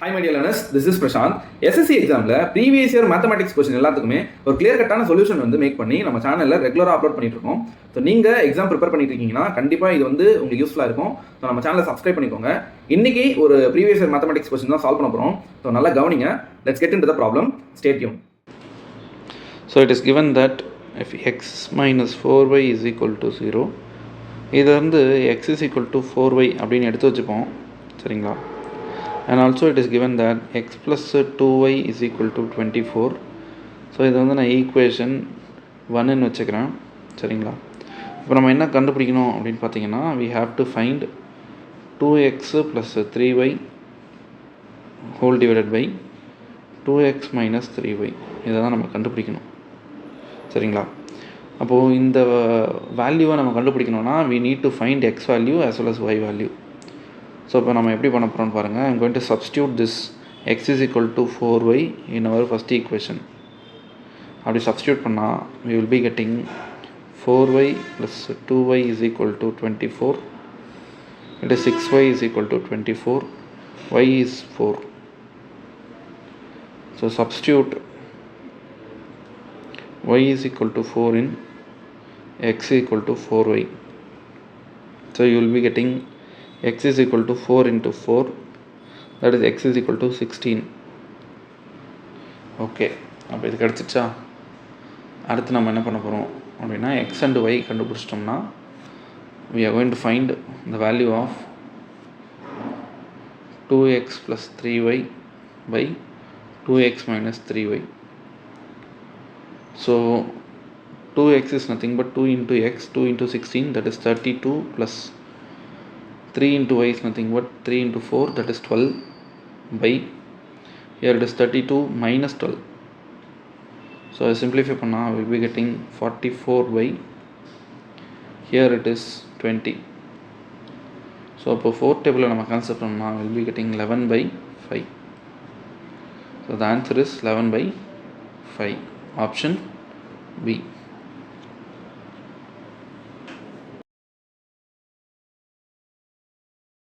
Hi my dear learners, this is Prashant. SSC examல previous year mathematics question எல்லாத்துக்குமே ஒரு clear கட்டான solution வந்து make பண்ணி நம்ம சேனல்ல ரெகுலரா அப்லோட் பண்ணிட்டு இருக்கோம். ஸோ நீங்க எக்ஸாம் ப்ரிப்பேர் பண்ணிட்டு இருக்கீங்கன்னா கண்டிப்பா இது வந்து உங்களுக்கு யூஸ்ஃபுல்லா இருக்கும். ஸோ நம்ம சேனலை சப்ஸ்கிரைப் பண்ணிக்கோங்க. இன்னைக்கு ஒரு previous year mathematics question தான் சால்வ் பண்ண போறோம். ஸோ நல்லா கவனிங்க. Let's get into the problem. Stay tuned. So it is given that if x minus 4y is equal to 0, இது வந்து x is equal to 4y அப்படின்னு எடுத்து வச்சுப்போம், சரிங்களா? And also it is given that x plus 2y is equal to 24. So இது வந்து நான் equation 1ன்னு வச்சுக்கிறேன், சரிங்களா? இப்போ நம்ம என்ன கண்டுபிடிக்கணும் அப்படின்னு பார்த்தீங்கன்னா, we have to find 2x plus 3y whole divided by 2x minus 3y. இதை தான் நம்ம கண்டுபிடிக்கணும், சரிங்களா? அப்போது இந்த வேல்யூவை நம்ம கண்டுபிடிக்கணும்னா we need to find x value as well as y value. So இப்போ நம்ம எப்படி பண்ண போகிறோம்னு பாருங்கள். I'm going to substitute this x is equal to 4y in our first equation. அப்படி substitute பண்ணால் we will be getting 4y plus 2y is equal to 24. It is 6y is equal to 24. Y is 4. So substitute y is equal to 4 in x is equal to 4y. So you will be getting x is equal to 4 into 4, that is x is equal to 16. Okay, அப்போ இது கிடச்சிச்சா? அடுத்து நம்ம என்ன பண்ண போகிறோம் அப்படின்னா, x and y கண்டுபிடிச்சிட்டோம்னா we are going to find the value of 2x plus 3y by 2x minus 3y. So 2x is nothing but 2 into x, 2 into 16, that is 32, plus 3 into y is nothing but 3 into 4, that is 12, by here it is 32 minus 12. So I simplify panna, I will be getting 44 by here it is 20. So அப்போ 4th table நம்ம concept பண்ணா I will be getting 11 by 5. So the answer is 11 by 5, option B.